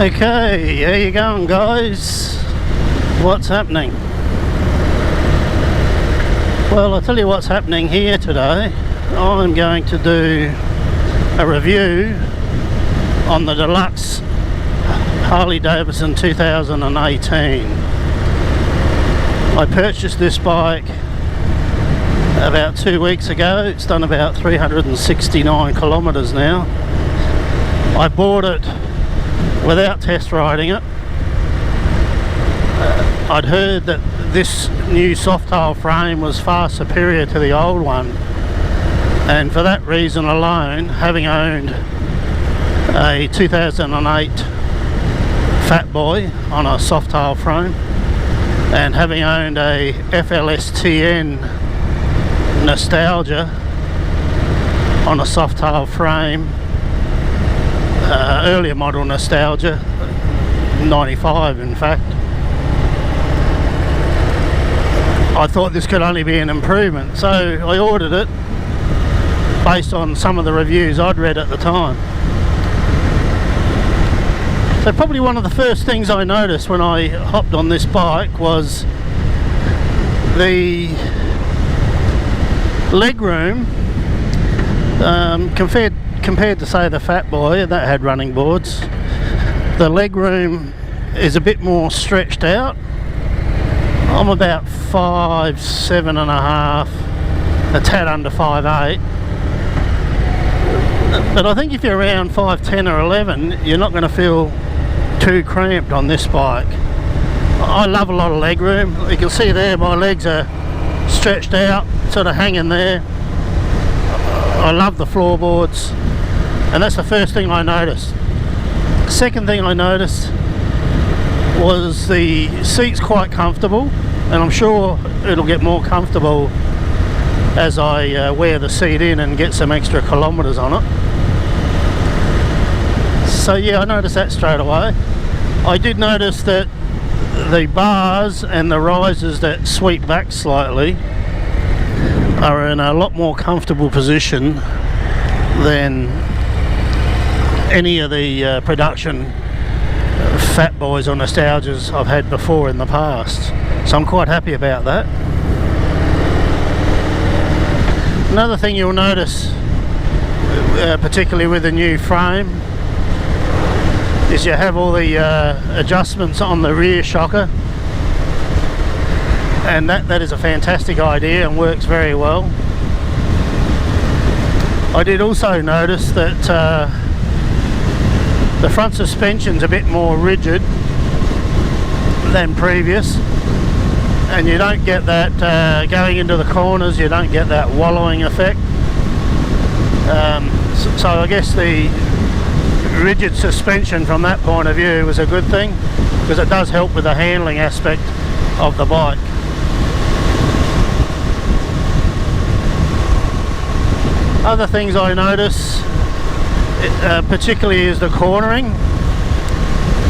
Okay, how you going, guys? What's happening? Well, I'll tell you what's happening here today. I'm going to do a review on the Deluxe Harley Davidson 2018. I purchased this bike about 2 weeks ago. It's done about 369 kilometers now. I bought it without test riding it. I'd heard that this new soft tail frame was far superior to the old one, and for that reason alone, having owned a 2008 Fat Boy on a soft tail frame and having owned a FLSTN Nostalgia on a soft tail frame, earlier model Nostalgia, 95 in fact, I thought this could only be an improvement, so I ordered it based on some of the reviews I'd read at the time. So probably one of the first things I noticed when I hopped on this bike was the legroom, compared to say the Fat Boy that had running boards. The legroom is a bit more stretched out. I'm about 5'7.5", a tad under 5'8", but I think if you're around 5'10" or 11, you're not going to feel too cramped on this bike. I love a lot of leg room. You can see there my legs are stretched out, sort of hanging there. I love the floorboards, and that's the first thing I noticed. Second thing I noticed was the seat's quite comfortable, and I'm sure it'll get more comfortable as I wear the seat in and get some extra kilometers on it. So yeah, I noticed that straight away. I did notice that the bars and the risers that sweep back slightly are in a lot more comfortable position than any of the production Fat Boys or Nostalgias I've had before in the past. So I'm quite happy about that. Another thing you'll notice, particularly with the new frame, is you have all the adjustments on the rear shocker, and that is a fantastic idea and works very well. I did also notice that the front suspension's a bit more rigid than previous, and you don't get that going into the corners, you don't get that wallowing effect. So I guess the rigid suspension from that point of view was a good thing, because it does help with the handling aspect of the bike. Other things I notice, particularly is the cornering.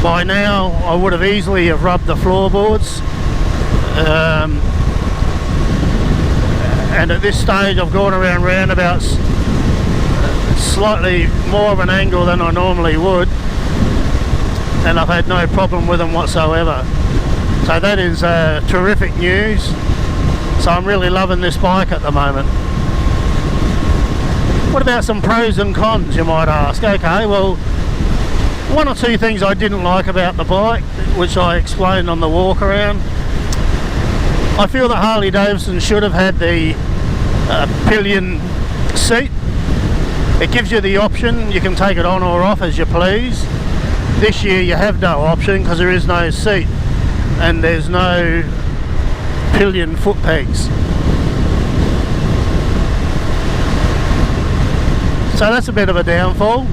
By now I would have easily have rubbed the floorboards, and at this stage I've gone around roundabouts slightly more of an angle than I normally would, and I've had no problem with them whatsoever. So that is terrific news. So I'm really loving this bike at the moment. What about some pros and cons, you might ask? Okay, well, one or two things I didn't like about the bike, which I explained on the walk around. I feel that Harley Davidson should have had the pillion seat. It gives you the option, you can take it on or off as you please. This year you have no option because there is no seat and there's no pillion foot pegs. So that's a bit of a downfall.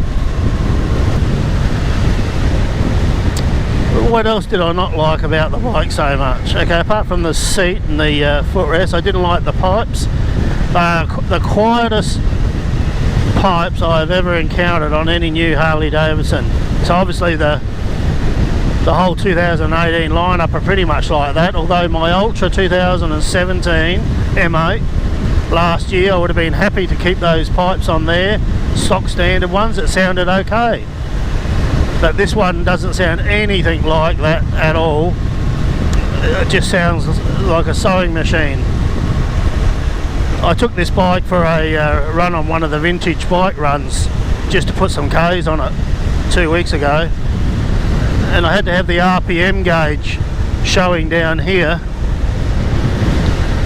But what else did I not like about the bike so much? Okay, apart from the seat and the footrest, I didn't like the pipes. The quietest pipes I've ever encountered on any new Harley Davidson. So obviously the whole 2018 lineup are pretty much like that, although my Ultra 2017 M8 last year, I would have been happy to keep those pipes on there, stock standard ones that sounded okay. but this one doesn't sound anything like that at all. It just sounds like a sewing machine. I took this bike for a run on one of the vintage bike runs just to put some Ks on it 2 weeks ago, and I had to have the RPM gauge showing down here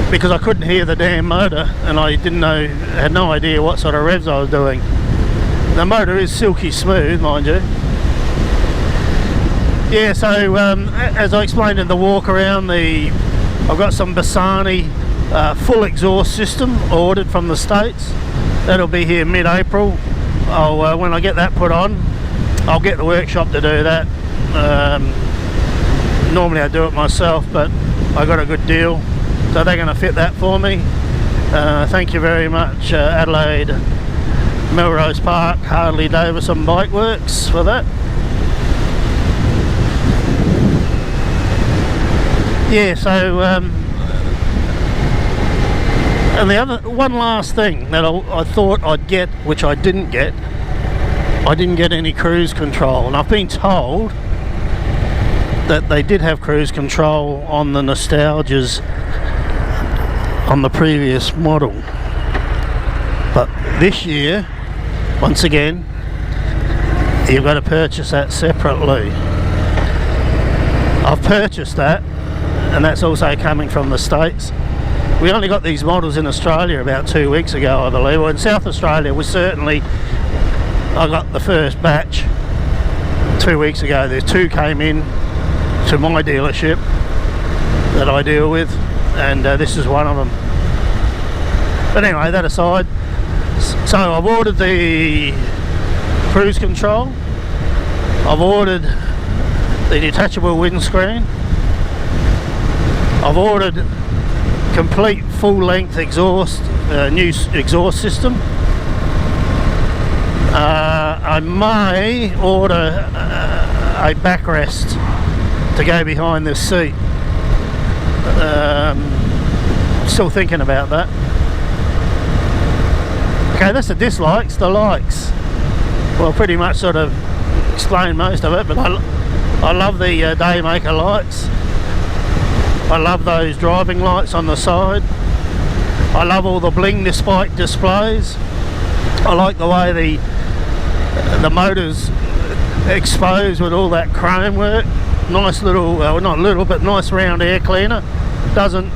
because I couldn't hear the damn motor, and I had no idea what sort of revs I was doing. The motor is silky smooth, mind you. Yeah, so as I explained in the walk around, I've got some Bassani full exhaust system ordered from the States. That'll be here mid-April. When I get that put on, I'll get the workshop to do that. Normally I do it myself, but I got a good deal, so they're going to fit that for me. Thank you very much, Adelaide Melrose Park Harley Davidson Bike Works, for that. Yeah, so and the other one last thing that I thought I'd get, which I didn't get any cruise control, and I've been told that they did have cruise control on the Nostalgias on the previous model, but this year, once again, you've got to purchase that separately. I've purchased that, and that's also coming from the States. We only got these models in Australia about 2 weeks ago, I believe. Well, in South Australia, I got the first batch 2 weeks ago. There's 2 came in to my dealership that I deal with, and this is one of them. But anyway, that aside, so I've ordered the cruise control, I've ordered the detachable windscreen, I've ordered complete full-length exhaust, new exhaust system. I may order a backrest to go behind this seat. Still thinking about that. Okay, that's the dislikes. The likes, well, pretty much sort of explained most of it, but I love the Daymaker lights. I love those driving lights on the side. I love all the bling this bike displays. I like the way the motor's exposed with all that chrome work. Nice little, well, not little, but nice round air cleaner. Doesn't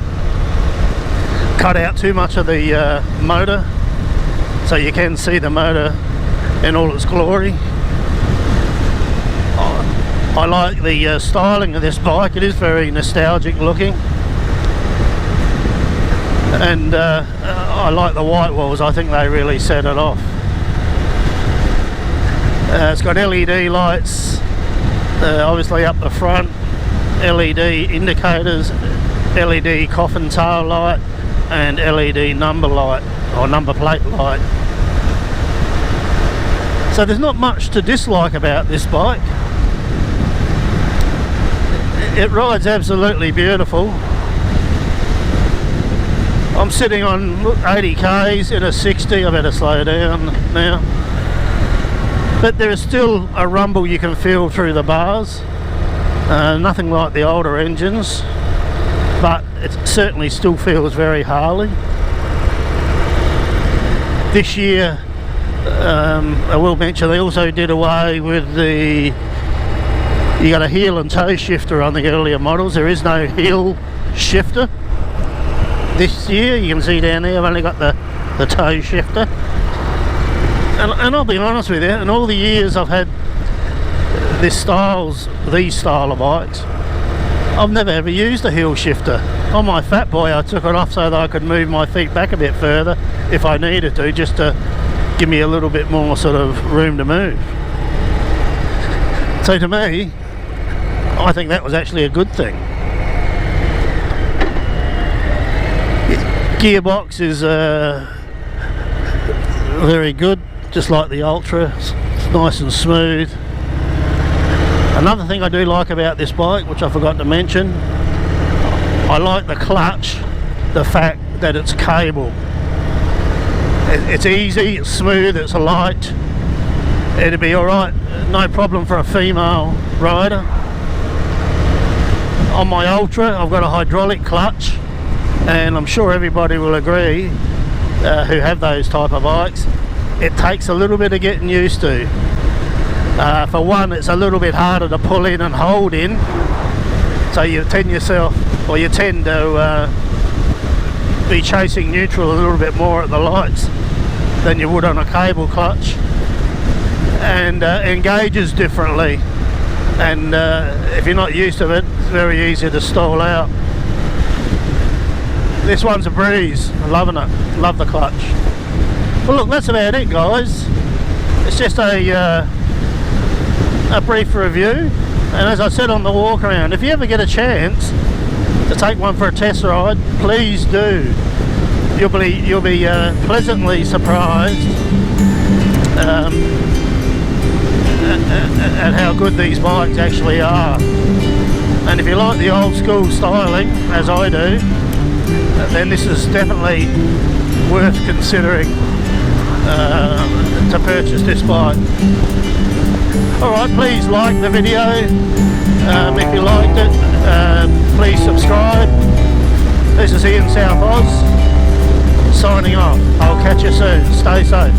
cut out too much of the motor, so you can see the motor in all its glory. I like the styling of this bike. It is very nostalgic looking, and I like the white walls. I think they really set it off. It's got LED lights, obviously up the front, LED indicators, LED coffin tail light, and LED number light, or number plate light. So there's not much to dislike about this bike. It rides absolutely beautiful. I'm sitting on 80 k's in a 60. I better slow down now. But there is still a rumble you can feel through the bars. Nothing like the older engines, but it certainly still feels very Harley. This year, I will mention, they also did away with you got a heel and toe shifter on the earlier models. There is no heel shifter this year. You can see down there I've only got the toe shifter, and I'll be honest with you, in all the years I've had these style of bikes, I've never ever used a heel shifter. On my Fat Boy I took it off so that I could move my feet back a bit further if I needed to, just to give me a little bit more sort of room to move. So to me, I think that was actually a good thing. Gearbox is very good, just like the Ultra. It's nice and smooth. Another thing I do like about this bike, which I forgot to mention, I like the clutch, the fact that it's cable. It's easy, it's smooth, it's light. It'd be alright no problem for a female rider. On my Ultra, I've got a hydraulic clutch, and I'm sure everybody will agree who have those type of bikes, it takes a little bit of getting used to. For one, it's a little bit harder to pull in and hold in, so you tend to be chasing neutral a little bit more at the lights than you would on a cable clutch, and engages differently, and if you're not used to it, it's very easy to stall out. This one's a breeze. I'm loving it. Love the clutch. Well, look, that's about it, guys. It's just a brief review, and as I said on the walk around, if you ever get a chance to take one for a test ride, please do. You'll be pleasantly surprised at how good these bikes actually are. And if you like the old school styling, as I do, then this is definitely worth considering to purchase this bike. Alright, please like the video. If you liked it, please subscribe. This is Ian South Oz, signing off. I'll catch you soon. Stay safe.